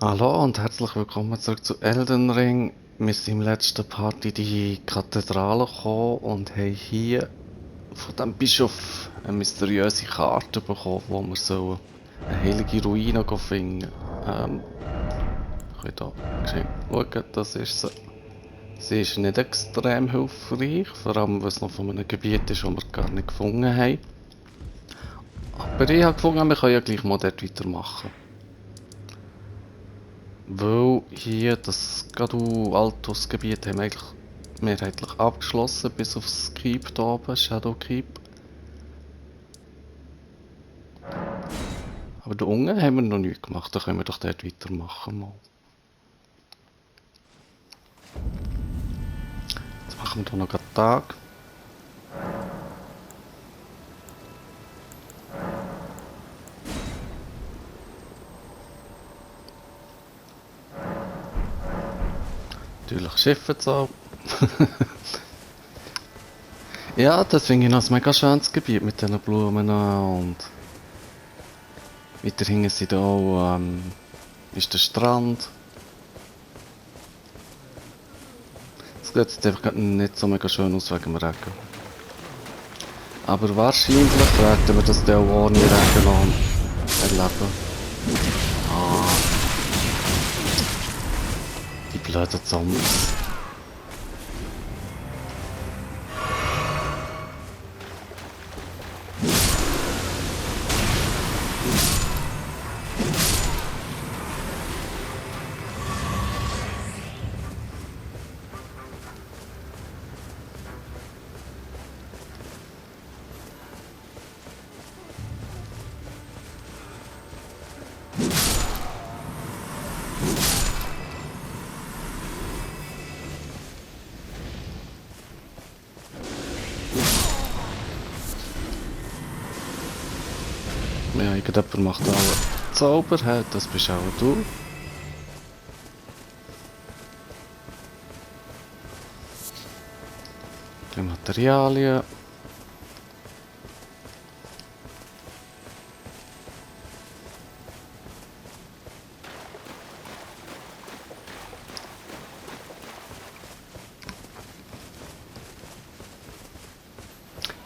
Hallo und herzlich willkommen zurück zu Elden Ring. Wir sind im letzten Part in die Kathedrale gekommen und haben hier von dem Bischof eine mysteriöse Karte bekommen, wo wir so eine heilige Ruine finden. Wir können hier schauen, das ist sie. Sie ist nicht extrem hilfreich, vor allem weil es noch von einem Gebiet ist, das wir gar nicht gefunden haben. Aber ich habe gefunden, wir können ja gleich mal dort weitermachen. Weil hier das Gadu Altus Gebiet haben wir eigentlich mehrheitlich abgeschlossen, bis aufs Keep da oben, Shadow Keep. Aber da unten haben wir noch nichts gemacht, da können wir doch dort weitermachen mal. Jetzt machen wir da noch einen Tag. Natürlich Schiffe zu. Ja, das finde ich noch ein mega schönes Gebiet mit diesen Blumen und weiter hinten sind auch, ist der Strand. Es sieht jetzt einfach nicht so mega schön aus wegen dem Regen. Aber wahrscheinlich werden wir das dann auch ohne Regen erleben. Ah, die blöden Zombies. Ja, irgendjemand macht auch einen Zauber, das bist auch du. Die Materialien.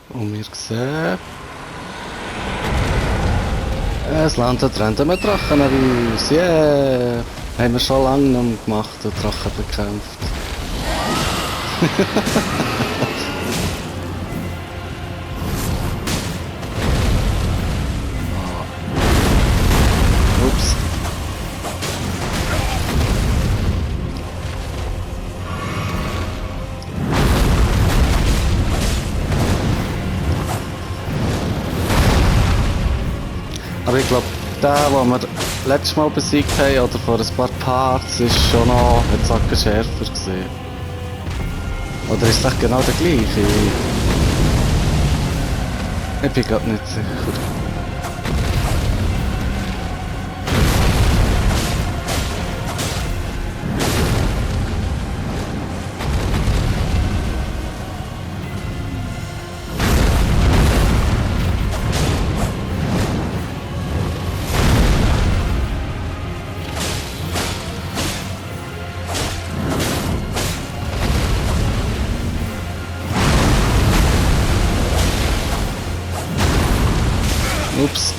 Und wir sehen... Es landet random ein Drachen an uns. Yeah! Haben wir schon lange nicht mehr gemacht, den Drachen bekämpft. Ups. Aber ich glaube, der, den wir letztes Mal besiegt haben, oder vor ein paar Parts, ist schon noch ein Zacken schärfer gewesen. Oder ist das genau der gleiche? Ich bin gerade nicht sicher. Ups.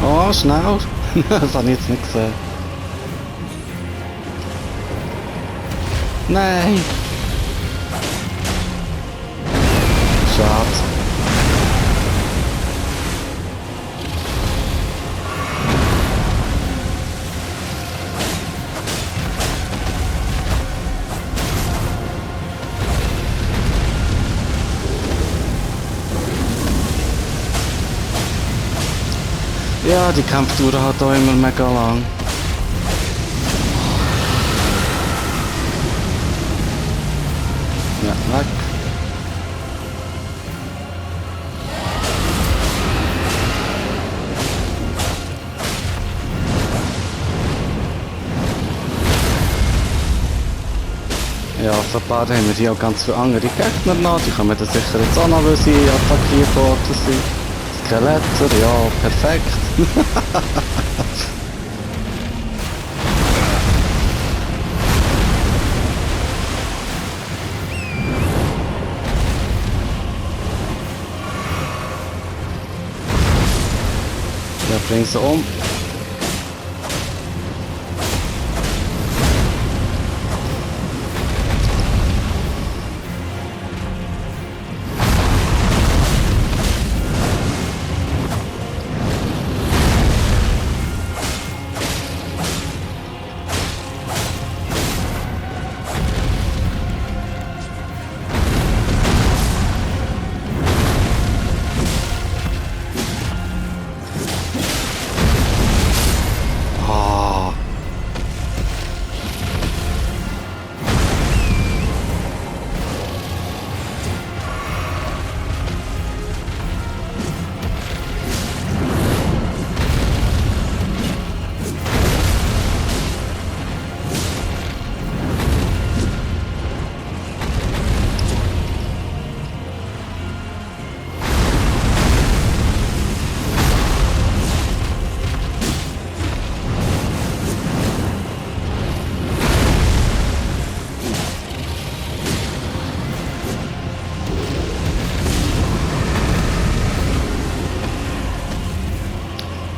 Oh, schnell! Das habe ich jetzt nicht gesehen. Nein! Schade. Ja, die Kampftour hat auch immer mega lang. Ja, offenbar haben wir hier auch ganz viele andere Gegner noch. Die kommen dann sicher jetzt auch noch, weil sie attackiert worden sind. Skeletter, ja, perfekt. Ja, bring sie um. Ah.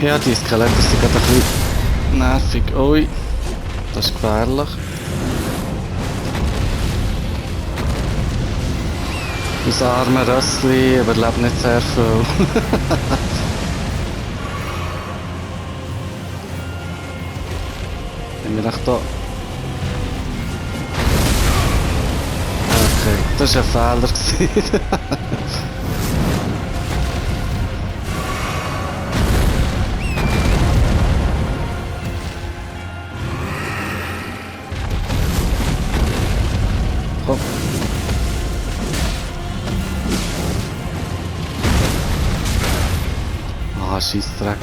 Ja, die Skelette sind gerade ein bisschen nervig. Ui, das ist gefährlich. Das arme Rössli überlebt nicht sehr viel. Haben wir echt da... Okay, das war ein Fehler gewesen. Komm. Ah, Scheissdreck.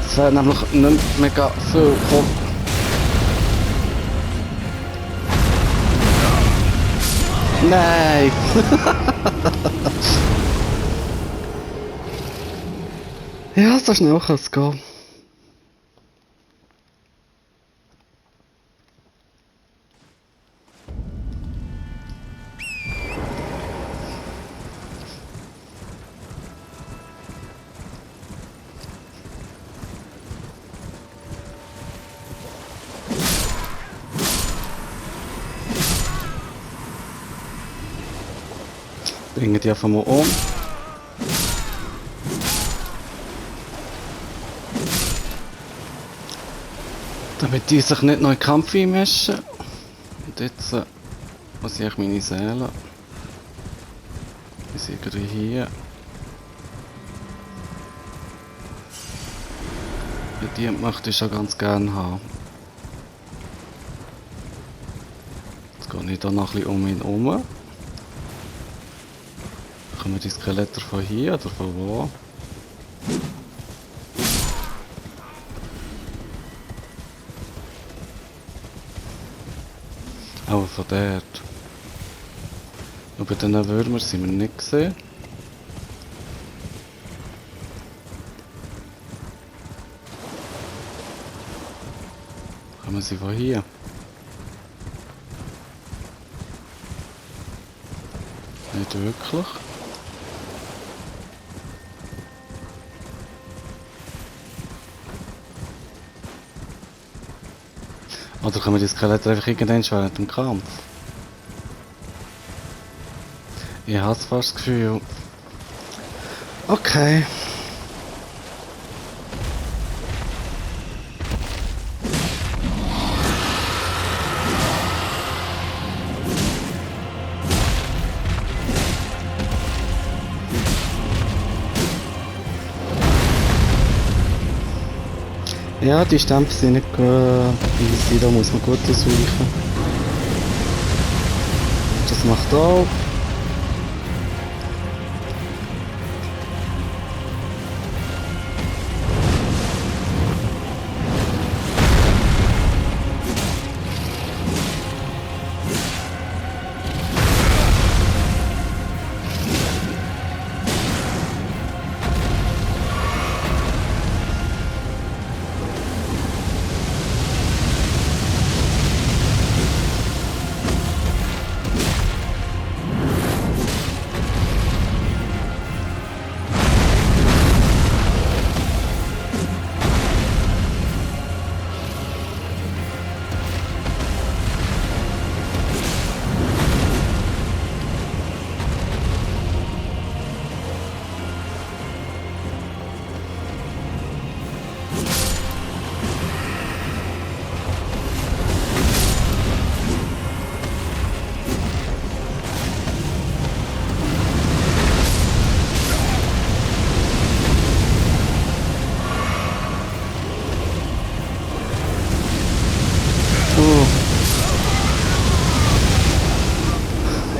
Es wäre nämlich nicht mega viel. Komm. Nein! Ja, so schnell kann es gehen. Bringen die einfach mal um. Damit die sich nicht noch in den Kampf einmischen. Und jetzt muss ich meine Seele. Die sind gerade hier. Die möchte ich schon ganz gerne haben. Jetzt gehe ich da noch ein bisschen um ihn herum. Kommen die Skeletter von hier oder von wo? Aber von dort. Und bei diesen Würmern sind wir nicht gesehen. Kommen sie von hier? Nicht wirklich. Oder kommen die Skelette einfach irgendwann während dem Kampf? Ich habe fast das Gefühl. Okay. Ja, die Stempel sind nicht easy, da muss man gut ausweichen. Das macht auch.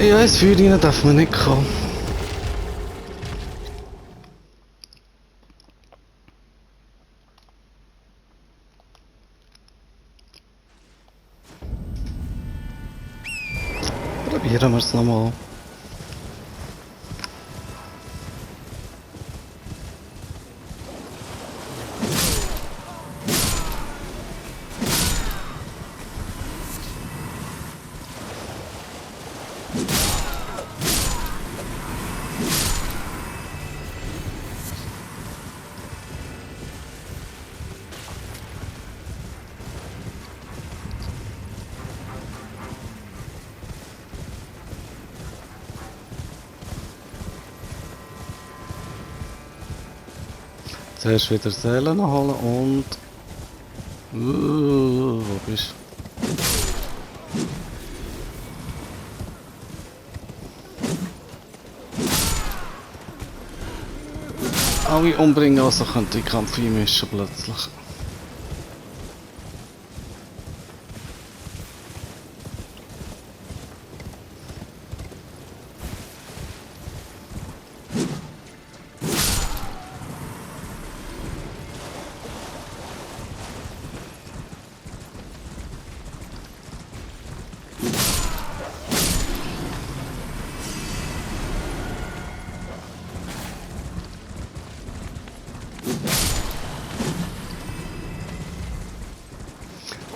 Ja, ins Feuer rein darf man nicht kommen. Probieren wir es nochmal. Zuerst wieder Seelen holen und... wo bist du? Alle umbringen, also könnte ich Kampf einmischen plötzlich.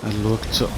Er schaut schon.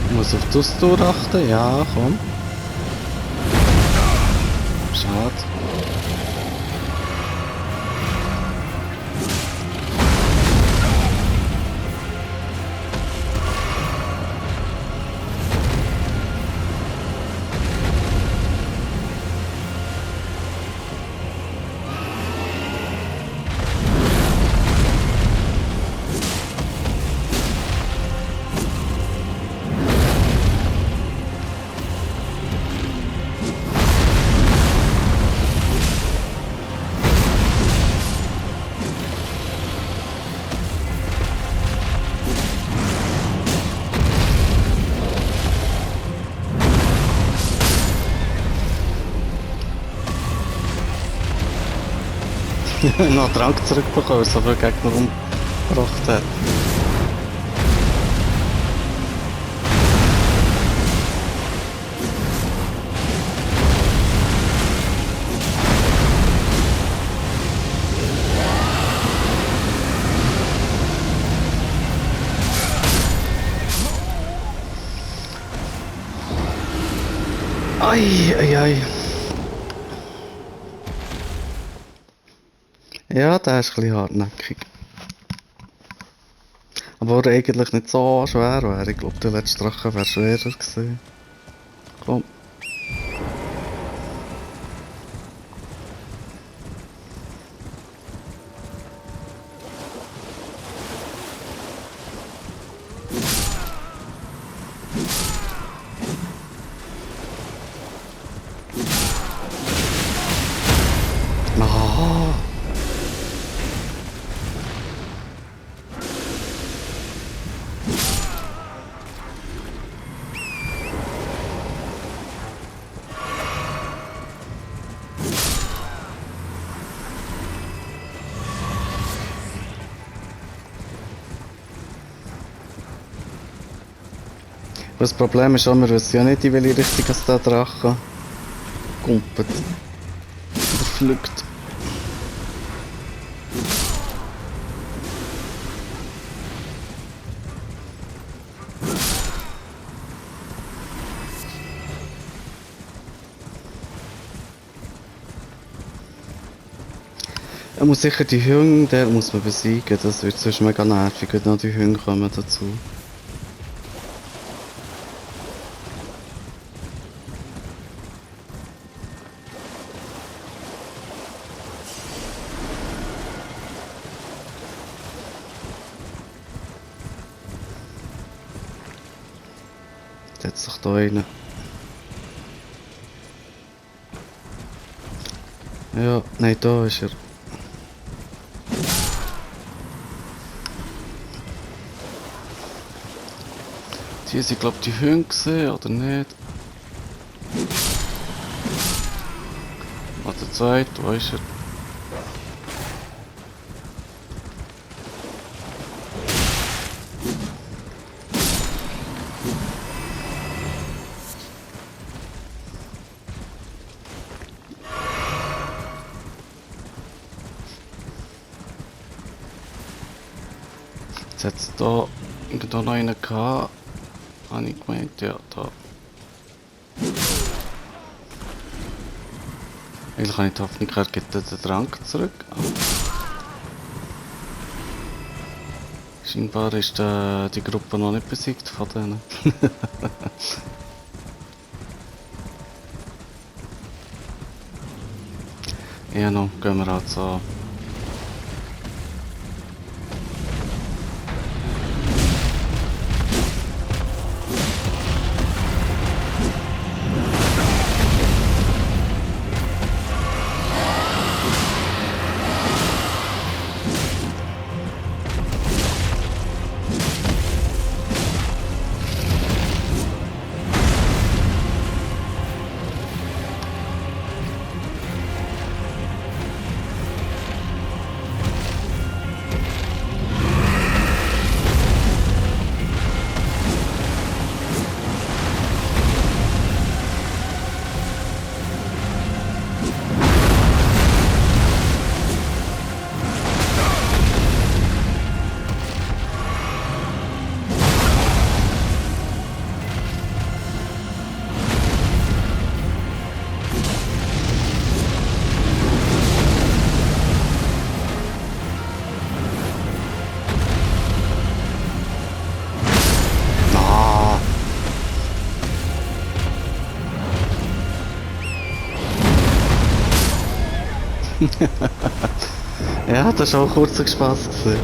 Ich muss auf das Tor achten, ja, komm. Schade. Noch Trank zurückbekommen, so viel Gegner umgebracht hat. Ei, ei, ei. Ja, der ist ein bisschen hartnäckig. Aber eigentlich nicht so schwer wäre. Ich glaube, der letzte Drache wäre schwerer gewesen. Komm. Ah. Das Problem ist auch, wir wissen ja nicht, in welche Richtung es der Drache kumpelt. Oder fliegt. Er muss sicher die Hunde, der muss man besiegen, das wird sonst mega nervig, wenn noch die Hunde kommen dazu. Setz dich da rein. Ja, nein, da ist er. Hier sind, glaube ich, die Hunde gesehen, oder nicht? Oder der zweite, wo ist er? Jetzt hat es da irgendwo noch einen gehabt. Habe ich gemeint, ja, da. Eigentlich habe ich die Hoffnung, er gibt den Trank zurück. Scheinbar ist die Gruppe noch nicht besiegt von denen. Ja, noch gehen wir halt so. Ja, das war auch kurzer Spaß gewesen.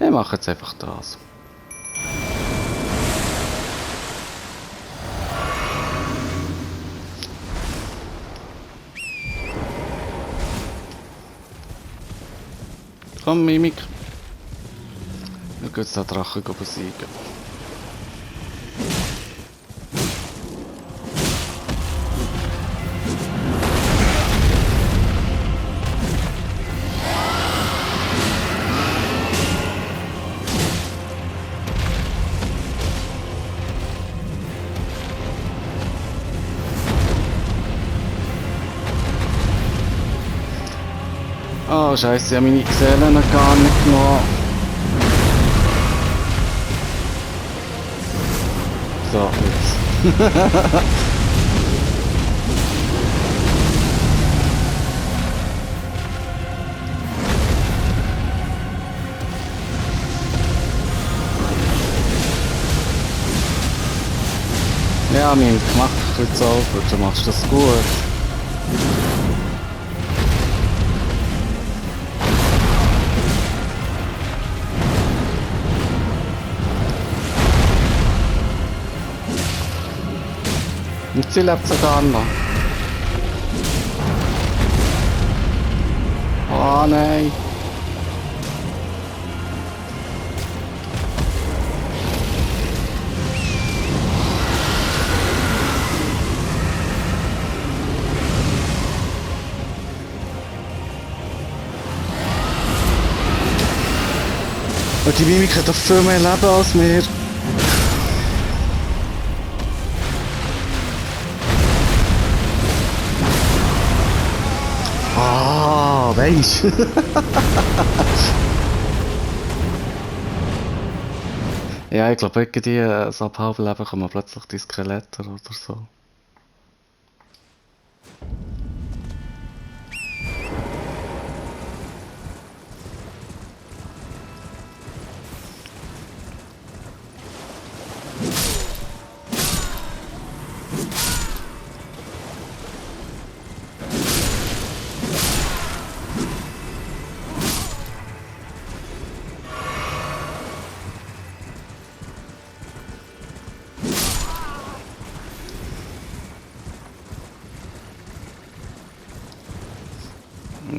Ich mache jetzt einfach das. Komm, Mimik. Wir gehen jetzt den Drachen besiegen. Oh Scheiße, ich habe meine Gesellen gar nicht genommen. So, jetzt. Ja, mein gemacht jetzt auch, du machst das gut. Und sie lebt sogar noch. Oh nein. die Mimik hat doch viel mehr Leben als wir. Ah, weisst. Ja, ich glaube, irgendwie so ab halb Leben kommen plötzlich die Skelette oder so.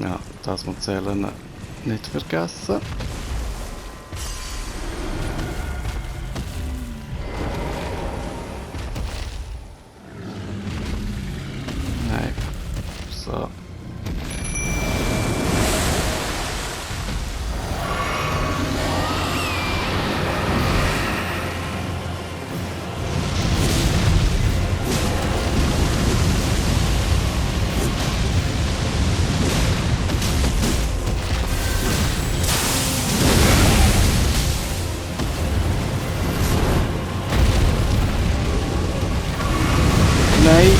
Ja, das muss zählen nicht vergessen. Nein. So. Nein.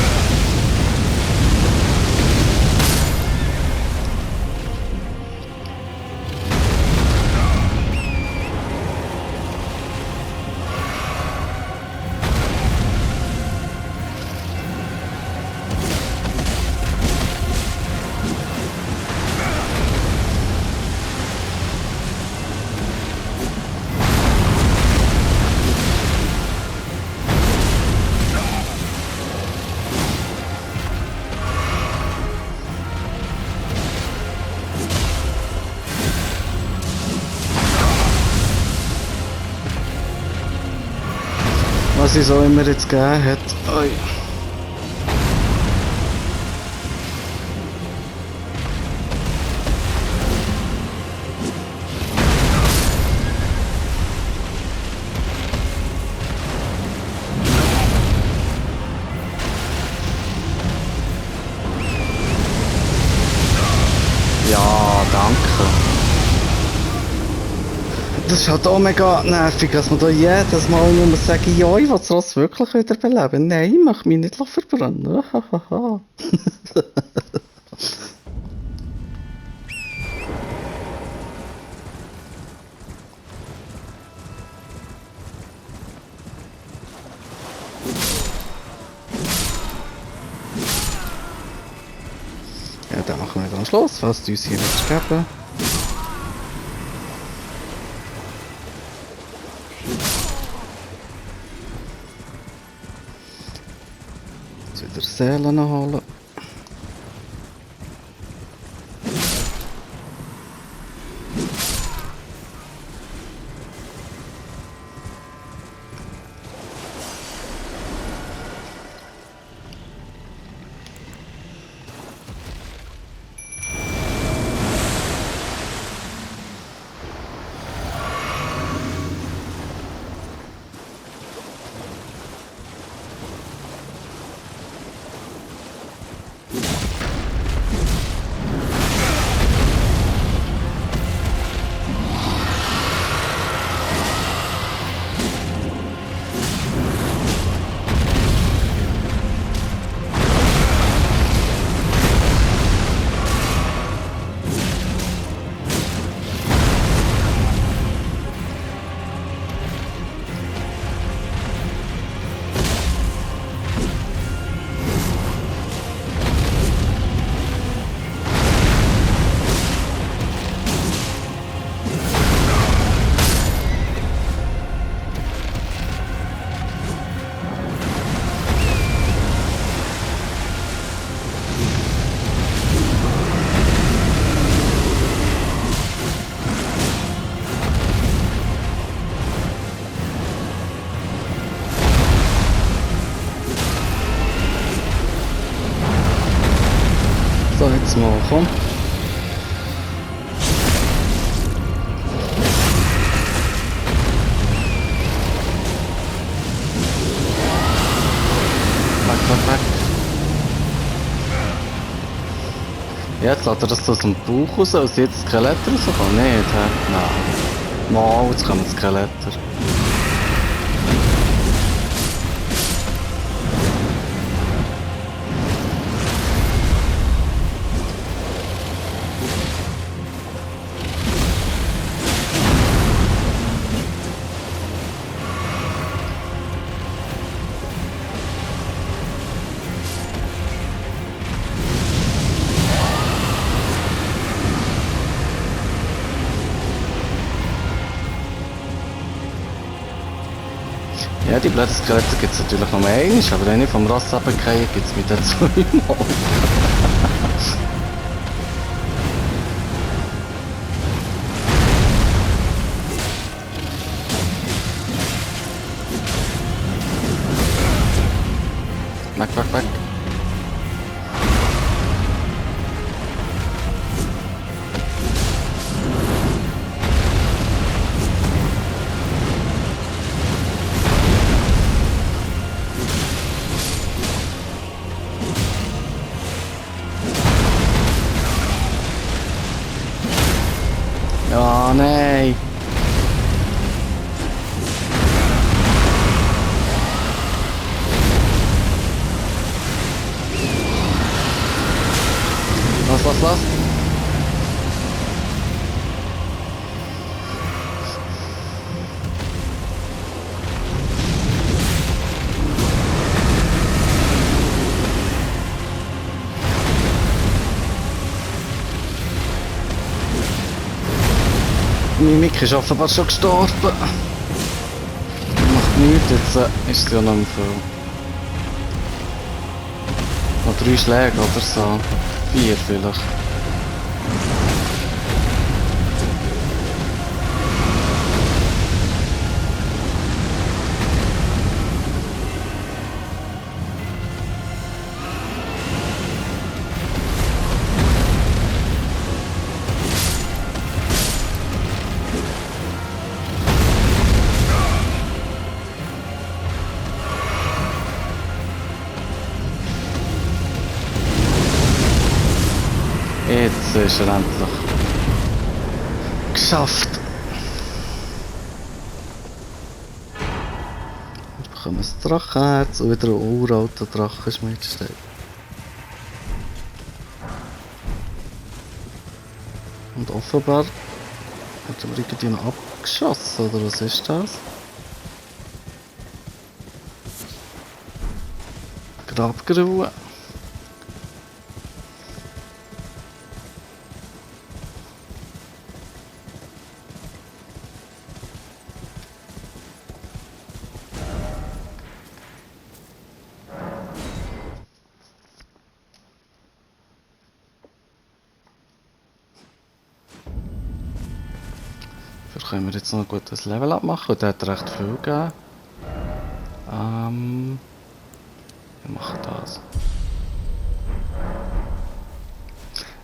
Was es auch immer jetzt gegeben hat. Oi. Ja, danke. Das ist halt auch mega nervig, dass man da jedes Mal nur muss sagen, ja, ich will das Ross wirklich wieder beleben. Nein, ich möchte mich nicht verbrennen. Ja, dann machen wir dann am Schluss, was du uns hier willst geben. Jetzt wieder Seelen holen. So, jetzt mal, komm. Jetzt lässt er das aus dem Bauch raus, als jetzt Skeletter rauskommen? Nicht, hä? Nein. Mal, jetzt kommen Skeletter. Ja, die blöden Skelette gibt es natürlich noch einmal, aber wenn ich vom Ross runtergehe, gibt es mich dann zweimal. Weg, weg, weg. Ja, nein. Was? Mimik ist offenbar schon gestorben. Macht nichts, jetzt ist es ja noch im Film. Noch 3 Schläge oder so. 4 vielleicht. Jetzt ist er endlich geschafft. Wir bekommen ein Drachenherz und wieder ein uralter Drachenschmied steht. Und offenbar hat er irgendwie noch abgeschossen, oder was ist das? Grabgrube. Vielleicht können wir jetzt noch ein gutes Level abmachen, und der hat recht viel gegeben. Wir machen das.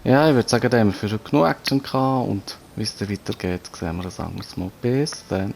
Ja, ich würde sagen, da haben wir für genug Action gehabt, und wie es dann weitergeht, sehen wir ein anderes Mal. Bis dann.